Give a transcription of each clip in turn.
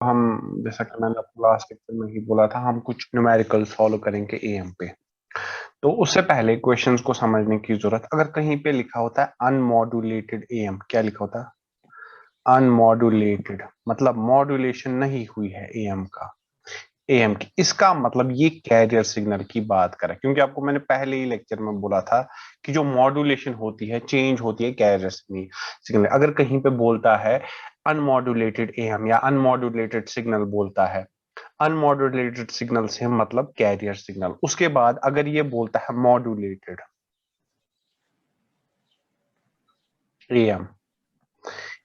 हम जैसा कि मैंने आपको लास्ट लेक्चर में ही बोला था, हम कुछ न्यूमेरिकल सॉल्व करेंगे एएम पे। तो उससे पहले क्वेश्चंस को समझने की जरूरत, अगर कहीं पे लिखा होता है अनमॉड्यूलेटेड एएम, क्या लिखा होता है? अनमॉड्यूलेटेड मतलब मॉड्यूलेशन नहीं हुई है एएम का, एएम की। इसका मतलब ये कैरियर सिग्नल की बात कर रहा है, क्योंकि आपको मैंने पहले ही लेक्चर में बोला था कि जो मॉड्यूलेशन होती है, चेंज होती है कैरियर सिग्नल। अगर कहीं पे बोलता है अनमॉड्यूलेटेड एएम या अनमॉड्यूलेटेड सिग्नल बोलता है, अनमॉड्यूलेटेड सिग्नल से मतलब कैरियर सिग्नल। उसके बाद अगर ये बोलता है मॉड्यूलेटेड एएम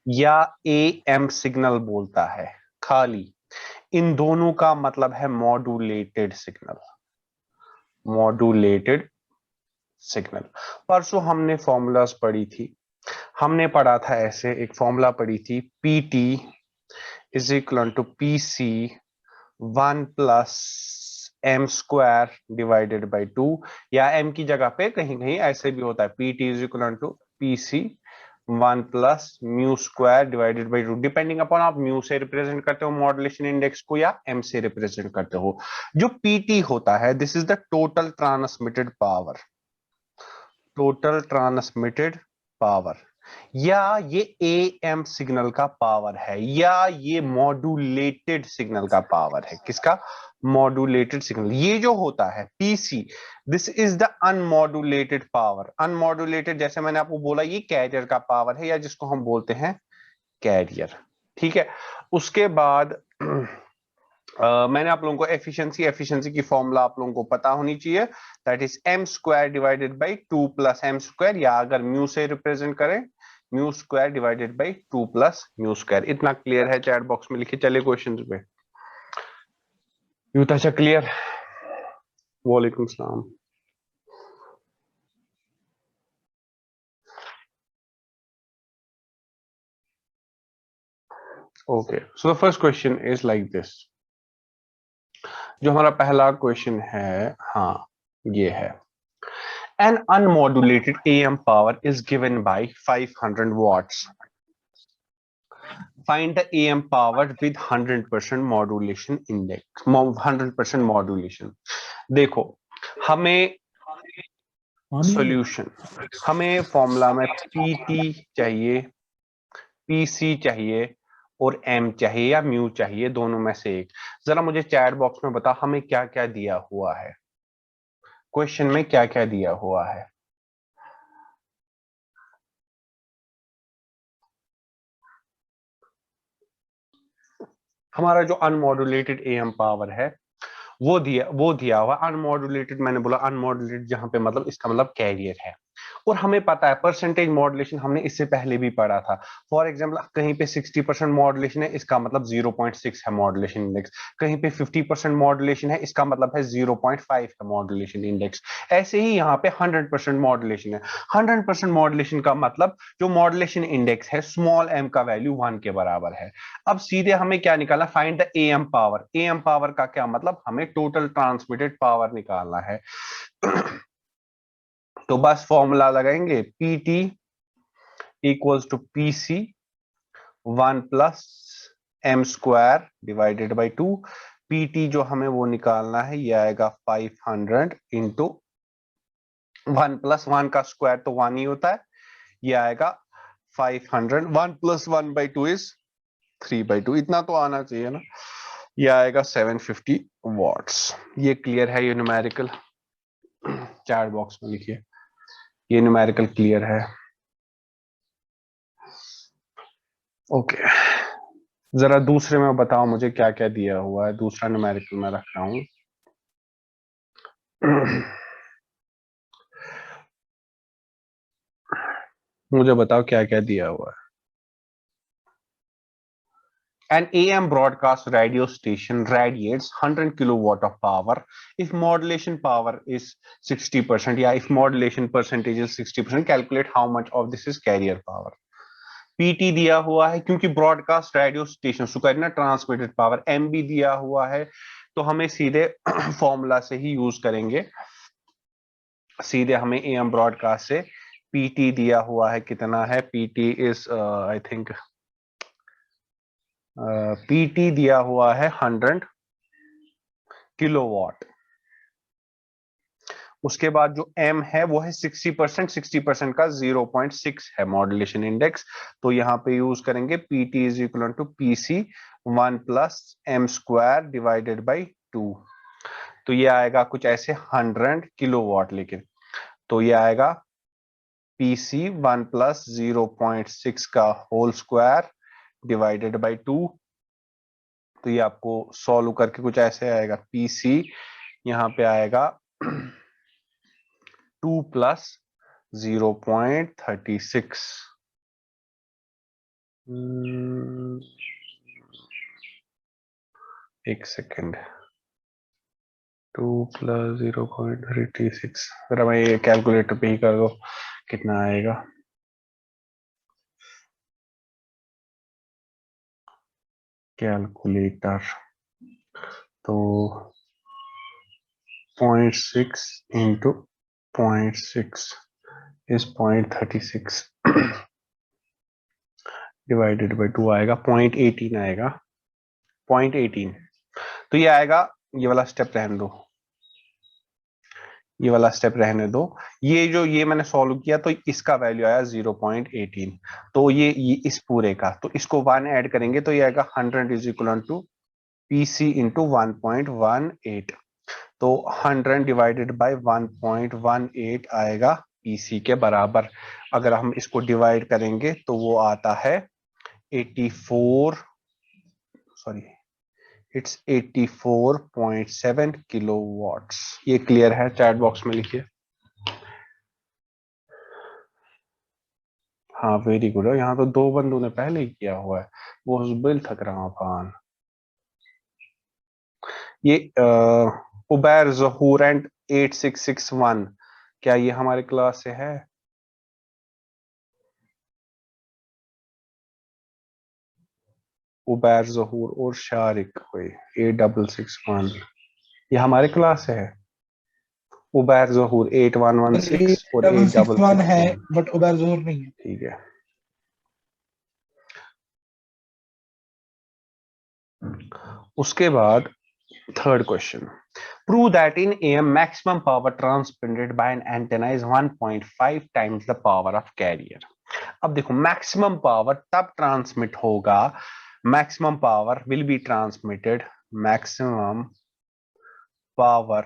या एएम सिग्नल बोलता है खाली, इन दोनों का मतलब है मॉड्यूलेटेड सिग्नल। Modulated signal. परसों हमने फॉर्मूलाज पढ़ी थी, हमने पढ़ा था ऐसे, एक फॉर्मूला पढ़ी थी, PT is equal to PC 1 + m² divided by 2, या m की जगह पे कहीं कहीं ऐसे भी होता है, PT is equal to PC 1 + μ² divided by 2, depending upon आप म्यू से रिप्रेजेंट करते हो मॉड्यूलेशन इंडेक्स को या m से रिप्रेजेंट करते हो। जो पीटी होता है, this is the total transmitted power, total transmitted power, या ये एएम सिग्नल का पावर है, या ये मॉड्यूलेटेड सिग्नल का पावर है। किसका? Modulated signal. ये जो होता है PC, this is the unmodulated power. Unmodulated जैसे मैंने आपको बोला, ये कैरियर का पावर है, या जिसको हम बोलते हैं कैरियर। ठीक है। उसके बाद मैंने आप लोगों को एफिशिएंसी की फॉर्मूला आप लोगों को पता होनी चाहिए, that is m² divided by 2 + m², या अगर म्यू से रिप्रेजेंट करें μ² डिवाइडेड बाई 2 + μ²। इतना क्लियर है? चैट बॉक्स में लिखे चले क्वेश्चन पे। यूताशा क्लियर? वालेकुम सलाम। Okay, so the first question is like this. जो हमारा पहला क्वेश्चन है, हाँ ये है, an unmodulated AM power is given by 500 watts. Find the AM power with 100% modulation index, 100% modulation। देखो, हमें सॉल्यूशन, हमें फॉर्मूला में पीटी चाहिए, पीसी चाहिए और एम चाहिए या म्यू चाहिए, दोनों में से एक। जरा मुझे चैट बॉक्स में बता, हमें क्या क्या दिया हुआ है, क्वेश्चन में क्या क्या दिया हुआ है? हमारा जो अनमॉड्यूलेटेड एएम पावर है वो दिया हुआ। अनमॉड्यूलेटेड मैंने बोला, अनमॉड्यूलेटेड जहां पे मतलब इसका मतलब कैरियर है। और हमें पता है परसेंटेज मॉड्यूलेशन हमने इससे पहले भी पढ़ा था। फॉर एग्जांपल कहीं पे 60% मॉड्यूलेशन है, इसका मतलब 0.6 है मॉड्यूलेशन इंडेक्स। कहीं पे 50% मॉड्यूलेशन है, इसका मतलब है 0.5 है मॉड्यूलेशन इंडेक्स। ऐसे ही यहाँ पे 100% मॉड्यूलेशन है। 100% मॉड्यूलेशन का मतलब जो मॉड्यूलेशन इंडेक्स है स्मॉल m का वैल्यू 1 के बराबर है। अब सीधे हमें क्या निकालना? Find the am power. Am power का क्या मतलब? हमें टोटल ट्रांसमिटेड पावर निकालना है। तो बस फॉर्मूला लगाएंगे, PT equals to PC 1 + m² divided by 2। PT जो हमें वो निकालना है, ये आएगा 500 इंटू 1 + 1 का स्क्वायर तो 1 ही होता है, ये आएगा 500। 1 + 1 बाई 2 इज 3/2, इतना तो आना चाहिए ना। ये आएगा 750 वॉट्स। ये क्लियर है? ये न्यूमेरिकल चैट बॉक्स में लिखिए, ये न्यूमेरिकल क्लियर है? ओके, जरा दूसरे में बताओ मुझे क्या क्या दिया हुआ है। दूसरा न्यूमेरिकल में रख रहा हूं। मुझे बताओ क्या क्या दिया हुआ है। An AM broadcast radio station radiates 100 kilowatt of power if modulation power is 60%, या if modulation percentage is 60%, calculate how much of this is carrier power। PT दिया हुआ है क्योंकि ब्रॉडकास्ट रेडियो स्टेशन, सुकरना ट्रांसमिटेड पावर एम भी दिया हुआ है, तो हमें सीधे फॉर्मूला से ही यूज करेंगे। सीधे हमें एएम ब्रॉडकास्ट से पीटी दिया हुआ है, कितना है? PT is I think PT दिया हुआ है 100 किलोवाट। उसके बाद जो एम है वो है 60%, 60% का 0.6 है मॉड्यूलेशन इंडेक्स। तो यहाँ पे यूज करेंगे PT is equal to PC 1 plus m square divided by 2। तो ये आएगा कुछ ऐसे 100 किलोवाट, लेकिन तो ये आएगा पीसी 1 प्लस 0.6 का होल स्क्वायर डिवाइडेड बाई 2। तो ये आपको सॉल्व करके कुछ ऐसे आएगा, पीसी यहाँ पे आएगा 2 प्लस 0.36। एक सेकेंड, 2 प्लस 0.36, जरा मैं ये कैलकुलेटर पे ही कर दो कितना आएगा। कैलकुलेटर तो 0.6 इंटू 0.6 इज 0.36 डिवाइडेड बाई 2 आएगा 0.18 आएगा, 0.18। तो ये आएगा, ये वाला स्टेप रहने दो, ये वाला स्टेप रहने दो। ये जो ये मैंने सॉल्व किया तो इसका वैल्यू आया 0.18। तो ये इस पूरे का, तो इसको 1 ऐड करेंगे तो ये आएगा 100 is equal to PC into 1.18। तो 100 डिवाइडेड बाय 1.18 आएगा पीसी के बराबर। अगर हम इसको डिवाइड करेंगे तो वो आता है 84, सॉरी इट्स 84.7 किलोवाट्स। ये क्लियर है? चैट बॉक्स में लिखिए। हाँ वेरी गुड है, यहाँ तो 2 बंदों ने पहले ही किया हुआ है। वो बिल थक रहा पान। ये उबैर जहूर एंड 8661, क्या ये हमारे क्लास से है? उबैर जहूर और शारिक कोई 8661, ये हमारे क्लास से है। उबैर जहूर 8116 और 8661 है 8661। बट उबैर जोहर नहीं है। ठीक है। उसके बाद third question, prove that in AM maximum power transmitted by an antenna is 1.5 times the power of carrier। अब देखो मैक्सिमम पावर तब ट्रांसमिट होगा, maximum power will be transmitted, maximum power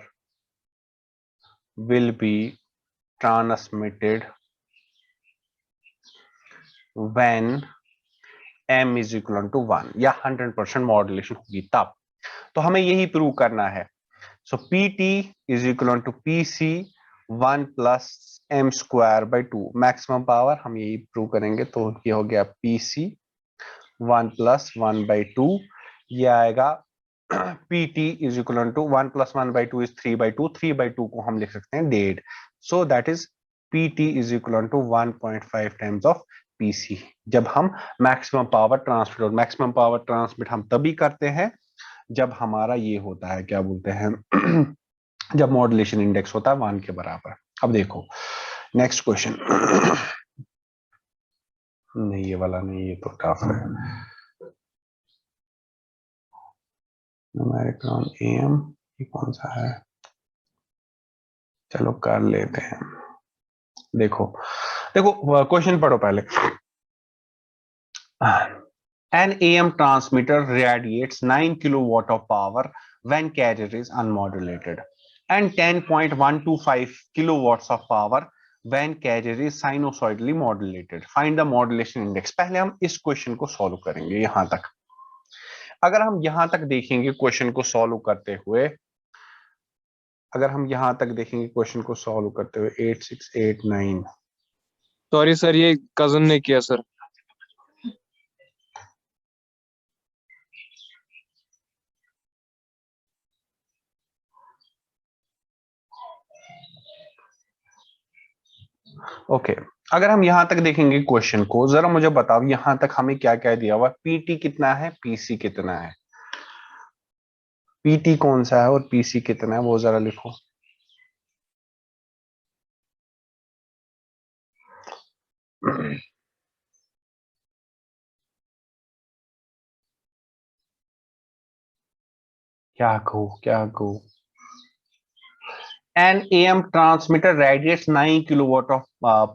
will be transmitted when m is equal to 1 या 100% modulation होगी तब। तो हमें यही प्रूव करना है। So PT is equal to PC 1 plus m square by 2, maximum power हम यही प्रूव करेंगे। तो ये हो गया PC 1 प्लस 1 बाई 2, ये आएगा PT is equal to 1 plus 1 by 2 is 3 by 2, 3 by 2 को हम लिख सकते हैं 1.5। So that is PT is equal to 1.5 times of PC। जब हम मैक्सिमम पावर ट्रांसमिट, और मैक्सिमम पावर ट्रांसमिट हम तभी करते हैं जब हमारा ये होता है, क्या बोलते हैं जब मॉड्यूलेशन इंडेक्स होता है 1 के बराबर। अब देखो नेक्स्ट क्वेश्चन। नहीं ये वाला नहीं, ये तो टफ है। अमेरिकन AM, ये कौन सा है? चलो कर लेते हैं। देखो देखो क्वेश्चन पढ़ो पहले। An AM transmitter radiates 9 kilowatt of power when carrier is unmodulated and 10.125 kilowatts of power when carrier is sinusoidally modulated. Find the modulation index। पहले हम इस क्वेश्चन को सॉल्व करेंगे यहां तक। अगर हम यहां तक देखेंगे क्वेश्चन को सॉल्व करते हुए, अगर हम यहां तक देखेंगे क्वेश्चन को सॉल्व करते हुए 8689, सॉरी सर, ये कजन ने किया सर। ओके अगर हम यहां तक देखेंगे क्वेश्चन को, जरा मुझे बताओ यहां तक हमें क्या क्या दिया हुआ? पीटी कितना है, पीसी कितना है? पीटी कौन सा है और पीसी कितना है वो जरा लिखो। क्या कहूँ An AM transmitter radiates 9 kilowatt of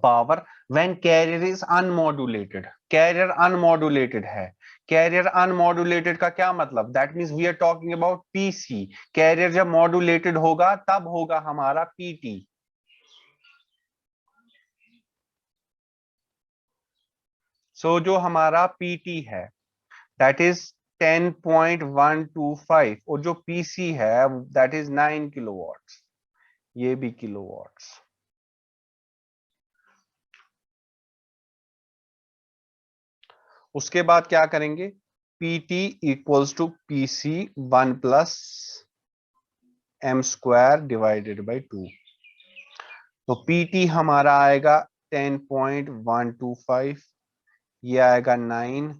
power when carrier is unmodulated. Carrier unmodulated है. Carrier unmodulated का क्या मतलब? That means we are talking about PC. Carrier जब modulated होगा तब होगा हमारा PT. So जो हमारा PT है that is 10.125 और जो PC है that is 9 kilowatts. ये भी kilowatts. उसके बाद क्या करेंगे? PT equals to PC 1 plus m square divided by 2. तो PT हमारा आएगा 10.125, ये आएगा 9,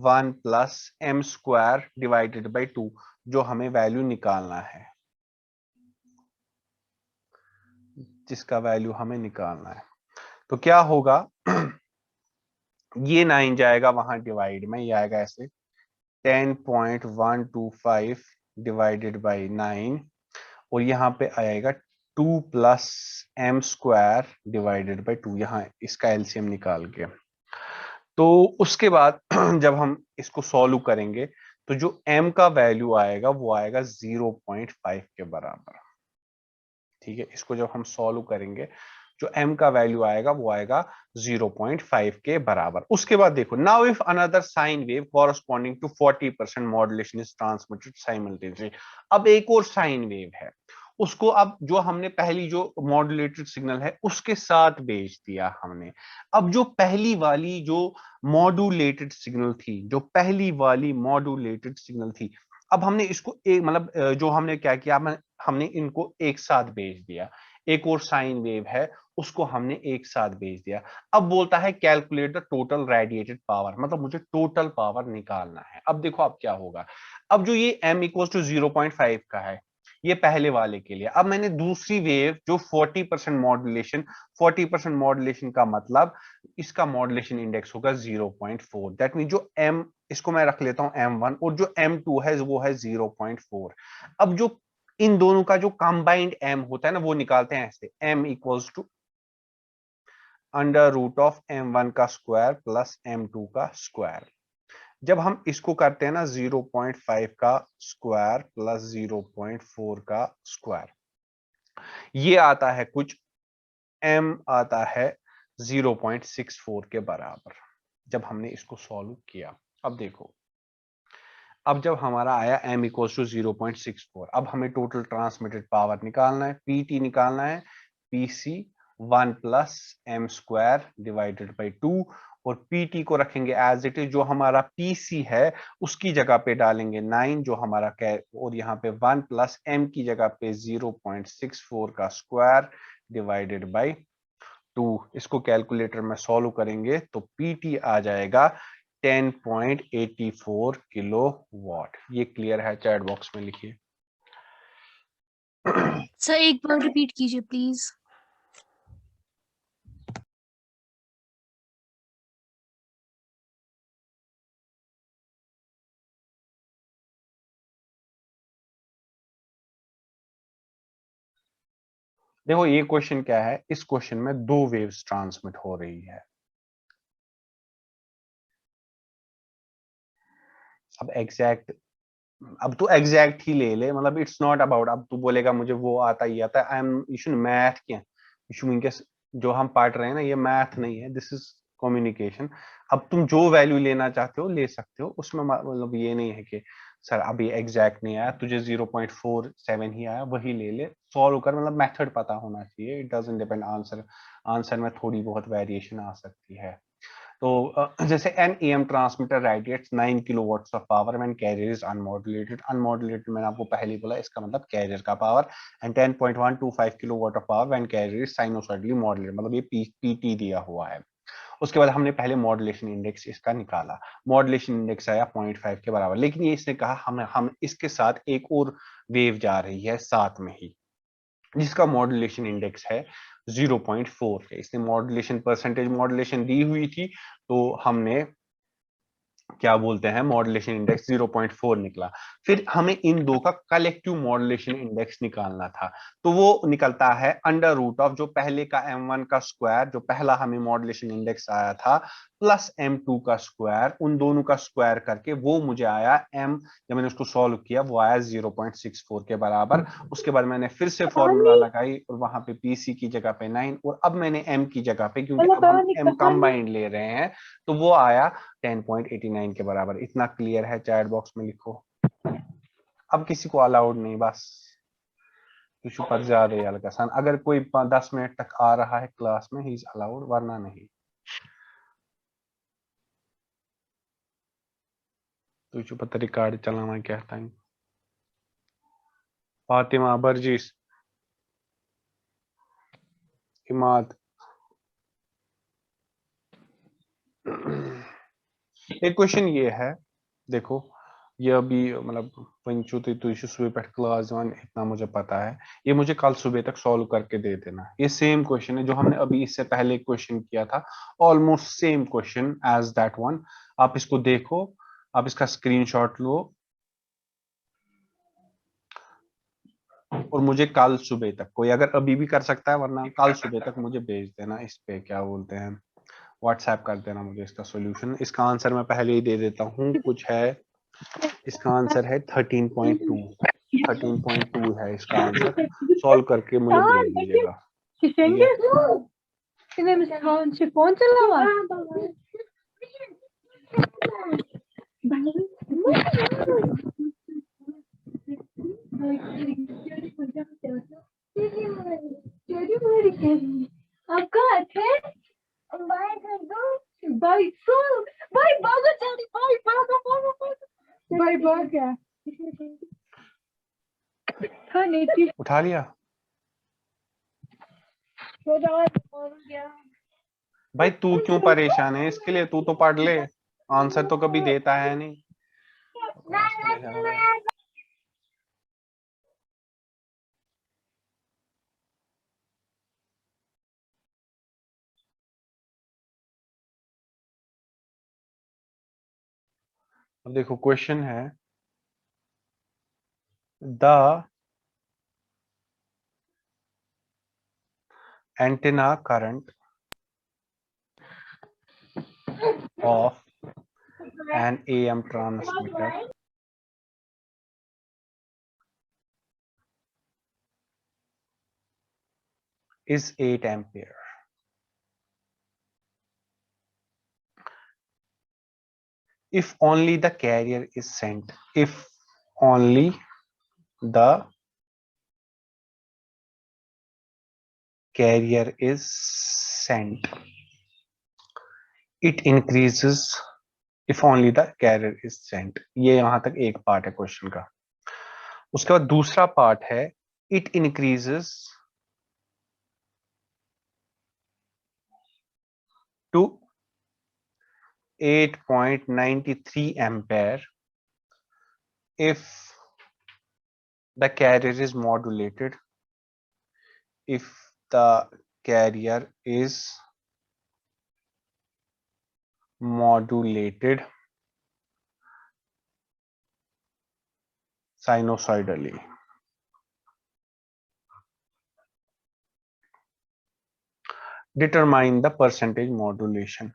1 plus m square divided by 2, जो हमें वैल्यू निकालना है, जिसका वैल्यू हमें निकालना है. तो क्या होगा? ये 9 जाएगा वहां डिवाइड में, ये आएगा ऐसे 10.125 डिवाइडेड बाई 9 और यहाँ पे आएगा 2 plus m square divided by 2. यहाँ इसका एलसीएम निकाल के तो उसके बाद जब हम इसको सॉल्व करेंगे तो जो m का वैल्यू आएगा वो आएगा 0.5 के बराबर. ठीक है, इसको जब हम सॉल्व करेंगे जो m का वैल्यू आएगा वो आएगा 0.5 के बराबर. उसके बाद देखो, now if another sine wave corresponding to 40% modulation is transmitted simultaneously. अब एक और साइन वेव है, उसको अब जो हमने पहली जो मॉड्यूलेटेड सिग्नल है उसके साथ भेज दिया हमने. अब जो पहली वाली जो मॉड्यूलेटेड सिग्नल थी, जो पहली वाली मॉड्यूलेटेड सिग्नल थी, अब हमने इसको एक मतलब जो हमने क्या किया, हमने इनको एक साथ भेज दिया. एक और साइन वेव है उसको हमने एक साथ भेज दिया. अब बोलता है calculate the total radiated power, मतलब मुझे टोटल पावर निकालना है. अब देखो अब क्या होगा. अब जो ये m इक्वल टू 0.5 का है ये पहले वाले के लिए. अब मैंने दूसरी वेव जो 40% मॉड्यूलेशन, 40% मॉड्यूलेशन का मतलब इसका मॉड्यूलेशन इंडेक्स होगा 0.4. दैट मीन जो m, इसको मैं रख लेता हूं m1 और जो m2 है वो है 0.4. अब जो इन दोनों का जो कंबाइंड m होता है ना वो निकालते हैं ऐसे, m equals to under root of m1 का स्क्वायर प्लस m2 का स्क्वायर. जब हम इसको करते हैं ना 0.5 का स्क्वायर प्लस 0.4 का स्क्वायर, ये आता है कुछ m आता है 0.64 के बराबर. जब हमने इसको सॉल्व किया, अब देखो, अब जब हमारा आया m इक्वल्स टू 0.64, अब हमें टोटल ट्रांसमिटेड पावर निकालना है, PT निकालना है, PC 1 plus m square divided by 2 और PT को रखेंगे एज इट इज. जो हमारा PC है उसकी जगह पे डालेंगे 9 जो हमारा और यहाँ पे 1 प्लस m की जगह पे 0.64 का स्क्वायर डिवाइडेड बाई 2. इसको कैलकुलेटर में सॉल्व करेंगे तो PT आ जाएगा 10.84 किलोवाट. ये क्लियर है? चैट बॉक्स में लिखिए. सर एक बार रिपीट कीजिए प्लीज. देखो ये क्वेश्चन क्या है, इस क्वेश्चन में 2 वेव्स ट्रांसमिट हो रही है. अब एग्जैक्ट, अब तो एग्जैक्ट ही ले ले, मतलब इट्स नॉट अबाउट अब तू बोलेगा मुझे वो आता ही आता है. आई एम इशू मैथ क्या इशू, इनके जो हम पढ़ रहे हैं ना ये मैथ नहीं है, दिस इज कम्युनिकेशन. अब तुम जो वैल्यू लेना चाहते हो ले सकते हो, उसमें मतलब ये नहीं है कि सर अभी एग्जैक्ट नहीं आया, तुझे 0.47 ही आया वही ले ले. सॉल्व कर, मतलब मेथड पता होना चाहिए. It doesn't depend answer, answer में थोड़ी बहुत वेरिएशन आ सकती है. तो जैसे an AM transmitter radiates 9 kilowatts of power when carrier is unmodulated. Unmodulated मैंने आपको पहले ही बोला, इसका मतलब कैरियर का power. And 10.125 kilowatt of power when carrier is sinusoidally modulated, मतलब ये PT दिया हुआ है. उसके बाद हमने पहले मॉड्यूलेशन इंडेक्स इसका निकाला, मॉड्यूलेशन इंडेक्स आया 0.5 के बराबर. लेकिन ये इसने कहा हम इसके साथ एक और वेव जा रही है साथ में ही जिसका मॉड्यूलेशन इंडेक्स है 0.4 है. इसने मॉड्यूलेशन परसेंटेज मॉड्यूलेशन दी हुई थी तो हमने क्या बोलते हैं मॉड्यूलेशन इंडेक्स 0.4 निकला। फिर हमें इन दो का कलेक्टिव मॉड्यूलेशन इंडेक्स निकालना था, तो वो निकलता है अंडर रूट ऑफ जो पहले का m1 का स्क्वायर, जो पहला हमें मॉड्यूलेशन इंडेक्स आया था, प्लस m2 का स्क्वायर, उन दोनों का स्क्वायर करके वो मुझे आया m, जब मैंने उसको सॉल्व किया वो आया 0.64 के बराबर। उसके बाद मैंने फिर से फॉर्मूला लगाई और वहां पे pc की जगह पे 9 और अब मैंने m की जगह पे, क्योंकि अब हम m कंबाइंड ले रहे हैं, तो वो आया 10.89 के बराबर। इतना क्लियर है? चैट बॉक्स में लिखो। अब किसी को अलाउड नहीं, बस इशू पर जा रहे हैं अलगसान। अगर कोई 10 मिनट तक आ रहा है क्लास में, ही इज अलाउड, वरना नहीं। तो इशू पर रिकॉर्ड चलाना कहता है। फातिमा, बर्जिस, इमाद, एक क्वेश्चन ये है, देखो ये अभी मतलब पंचू तो सुबह पे क्लास 1 इतना मुझे पता है, ये मुझे कल सुबह तक सॉल्व करके दे देना। ये सेम क्वेश्चन है जो हमने अभी इससे पहले क्वेश्चन किया था, almost same question as that one. आप इसको देखो, आप इसका स्क्रीनशॉट लो और मुझे कल सुबह तक, कोई अगर अभी भी कर सकता है, वरना कल सुबह तक मुझे भेज देना इस पे, क्या बोलते हैं, व्हाट्सएप कर देना मुझे इसका सॉल्यूशन। इसका आंसर मैं पहले ही दे देता हूँ, कुछ है, इसका आंसर है 13.2। 13.2 है इसका आंसर। सॉल्व करके मुझे भेज दीजिएगा, ठीक है? फोन चलावा आप कहाँ थे? भाई सुन, भाई भागो जल्दी, भाई भागो भागो भागो, भाई भाग गया। हाँ नीति उठा लिया? गया। भाई तू क्यों परेशान है इसके लिए? तू तो पढ़ ले, आंसर तो कभी देता है नहीं। अब देखो क्वेश्चन है, the antenna current of an AM transmitter is 8 ampere. If only the carrier is sent, if only the carrier is sent, it increases. If only the carrier is sent. ये यहां तक एक पार्ट है question का। उसके बाद दूसरा part है, it increases to 8.93 ampere if the carrier is modulated, if the carrier is modulated sinusoidally. Determine the percentage modulation.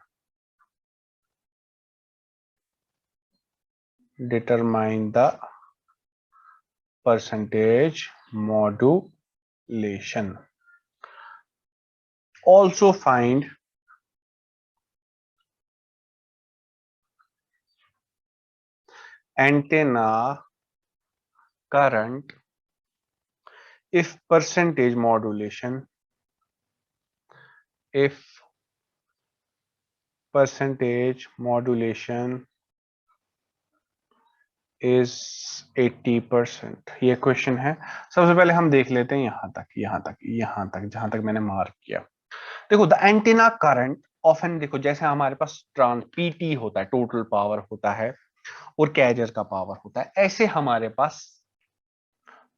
Determine the percentage modulation. Also find antenna current if percentage modulation, if percentage modulation is 80%। ये question है। सबसे पहले हम देख लेते हैं यहां तक जहां तक मैंने मार्क किया। देखो द एंटीना करंट ऑफन, देखो जैसे हमारे पास पीटी होता है, टोटल पावर होता है, और कैरियर का पावर होता है, ऐसे हमारे पास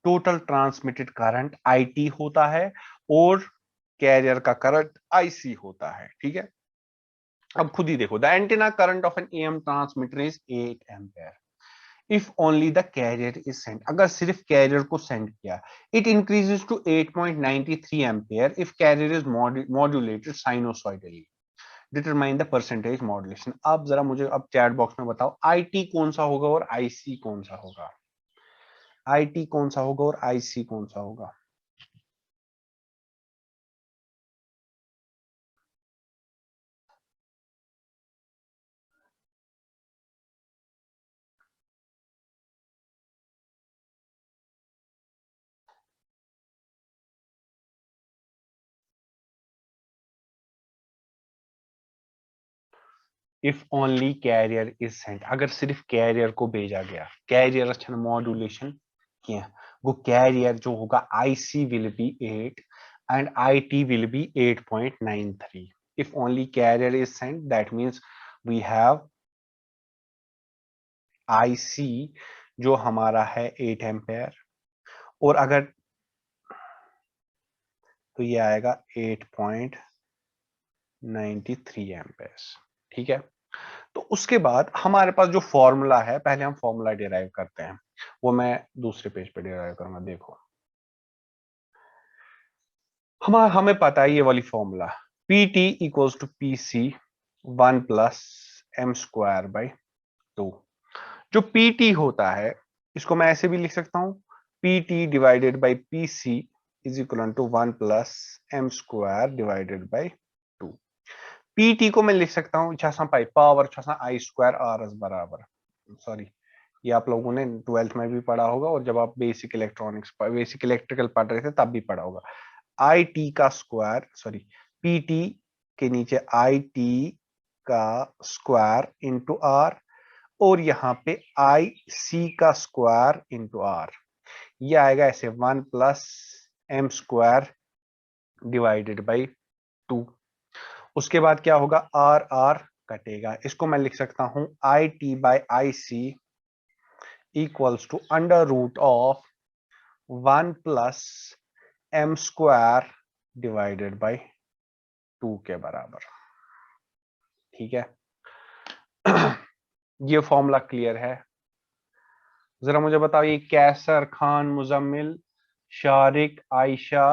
टोटल ट्रांसमिटेड करंट आईटी होता है और कैरियर का करंट आईसी होता है, ठीक है? अब खुद ही देखो, the antenna current of an AM transmitter is 8 ampere if only the carrier is send, अगर सिर्फ कैरियर को सेंड किया, it increases to 8.93 ampere if carrier is modulated sinusoidally, determine the percentage modulation. अब जरा मुझे अब चैट बॉक्स में बताओ आईटी कौन सा होगा और आईसी कौन सा होगा, आईटी कौन सा होगा और आईसी कौन सा होगा। If only carrier is sent, अगर सिर्फ कैरियर को भेजा गया, कैरियर अच्छा मॉड्यूलेशन किया, वो कैरियर जो होगा IC will be 8 and IT will be 8.93। If only carrier is sent that means we have IC जो हमारा है 8 एम्पेयर, और अगर तो ये आएगा 8.93 एम्पेयर। ठीक है, तो उसके बाद हमारे पास जो फॉर्मूला है, पहले हम फॉर्मूला डिराइव करते हैं, वो मैं दूसरे पेज पे डिराइव करूंगा। देखो हमें पता है ये वाली formula, PT equals to PC 1 plus m square by 2। जो पीटी होता है इसको मैं ऐसे भी लिख सकता हूं, PT divided by PC is equal to 1 plus m square divided by 2। PT को मैं लिख सकता हूँ छासा पाई पावर छासा आई स्क्वायर आर एस बराबर, सॉरी ये आप लोगों ने 12th में भी पढ़ा होगा, और जब आप बेसिक इलेक्ट्रॉनिक्स बेसिक इलेक्ट्रिकल पढ़ रहे थे तब भी पढ़ा होगा। आई टी का स्क्वायर, सॉरी पीटी के नीचे आई टी का स्क्वायर इंटू आर, और यहाँ पे आई सी का स्क्वायर इंटू आर, ये आएगा ऐसे 1 plus m square divided by 2। उसके बाद क्या होगा, आर आर कटेगा, इसको मैं लिख सकता हूं I T by I C equals to under root of 1 plus m square divided by 2 के बराबर। ठीक है ये फॉर्मूला क्लियर है। जरा मुझे बताओ ये कैसर खान, मुजम्मिल, शारिक, आयशा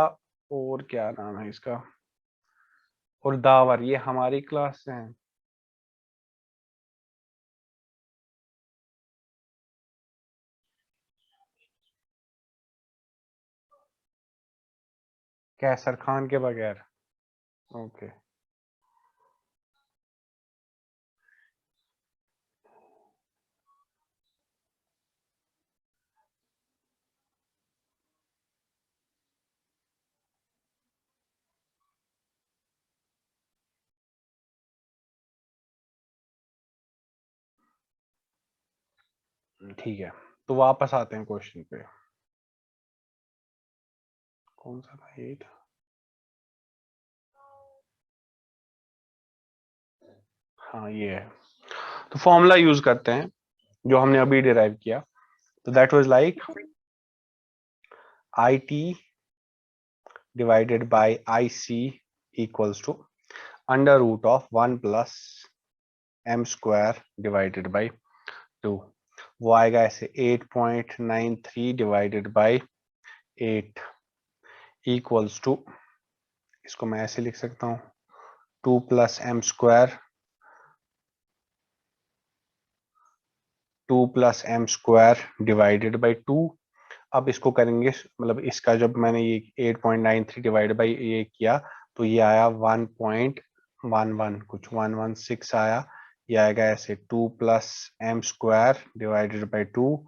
और क्या नाम है इसका, और दावर, ये हमारी क्लास से हैं। कैसर खान के बगैर, ओके ठीक है, तो वापस आते हैं क्वेश्चन पे। कौन सा था ये था, हाँ ये है। तो फॉर्मूला यूज करते हैं जो हमने अभी डिराइव किया, तो that was like I T divided by I C equals to under root of 1 plus m square divided by 2। वो आएगा ऐसे 8.93 डिवाइडेड बाई 8 इक्वल्स टू, इसको मैं ऐसे लिख सकता हूँ 2 plus m square 2 plus m square divided by 2। अब इसको करेंगे, मतलब इसका जब मैंने ये 8.93 डिवाइड बाई ये किया तो ये आया 1.11 कुछ 116 आया, ये आएगा ऐसे 2 plus m square divided by 2।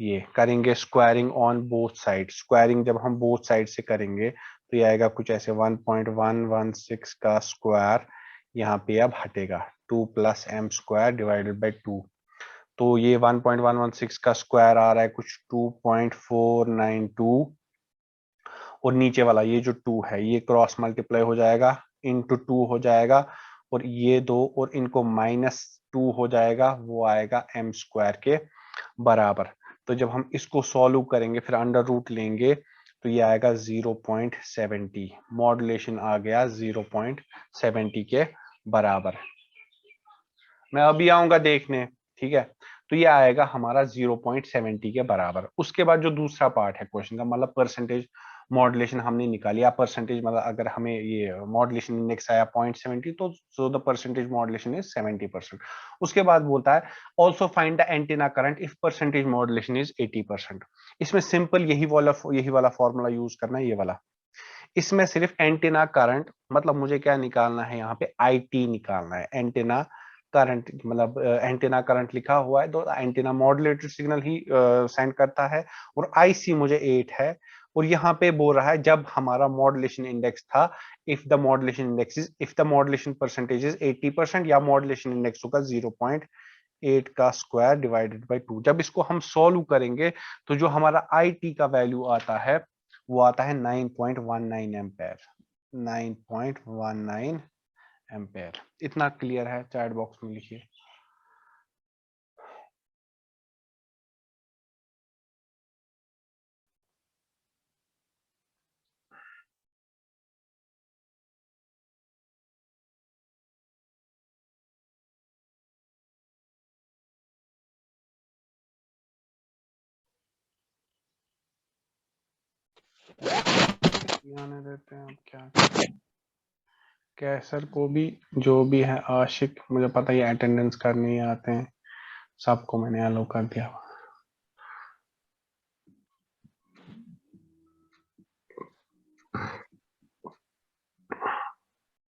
ये करेंगे squaring on both side, squaring जब हम बोथ साइड से करेंगे तो ये आएगा कुछ ऐसे 1.116 का स्क्वायर यहाँ पे अब हटेगा 2 plus m square divided by 2। तो ये 1.116 का स्क्वायर आ रहा है कुछ 2.492, और नीचे वाला ये जो 2 है ये क्रॉस मल्टीप्लाई हो जाएगा इंटू 2 हो जाएगा, और ये दो और इनको -2 हो जाएगा, वो आएगा एम स्क्वायर के बराबर। तो जब हम इसको सॉल्व करेंगे फिर अंडर रूट लेंगे तो ये आएगा 0.70, मॉड्यूलेशन आ गया 0.70 के बराबर। मैं अभी आऊंगा देखने, ठीक है। तो ये आएगा हमारा 0.70 के बराबर। उसके बाद जो दूसरा पार्ट है क्वेश्चन का, मतलब परसेंटेज मॉड्यूलेशन हमने निकाली, या परसेंटेज मतलब अगर हमें ये मॉड्यूलेशन इंडेक्स आया 0.70, तो so the percentage modulation is 70%। उसके बाद बोलता है also find the antenna current if percentage modulation is 80%। इसमें सिंपल यही वाला फॉर्मूला यूज करना है, ये वाला। इसमें सिर्फ एंटीना करंट, मतलब मुझे क्या निकालना है यहाँ पे, IT निकालना है। एंटीना करंट मतलब एंटीना करंट लिखा हुआ है तो एंटीना मॉड्यूलेटेड सिग्नल ही सेंड करता है, और IC मुझे 8 है। और यहाँ पे बोल रहा है जब हमारा मॉड्यूलेशन इंडेक्स था, if the modulation percentage is 80%, या मॉड्यूलेशन इंडेक्स होगा 0.8 का स्क्वायर डिवाइडेड बाय 2। जब इसको हम सॉल्व करेंगे तो जो हमारा IT का वैल्यू आता है वो आता है 9.19 एम्पेयर। 9.19 एम्पेयर। इतना क्लियर है? चैट बॉक्स में लिखिए। आने देते हैं, अब क्या कैसर को भी, जो भी है आशिक, मुझे पता ही अटेंडेंस करने आते हैं, सबको मैंने अलो कर दिया।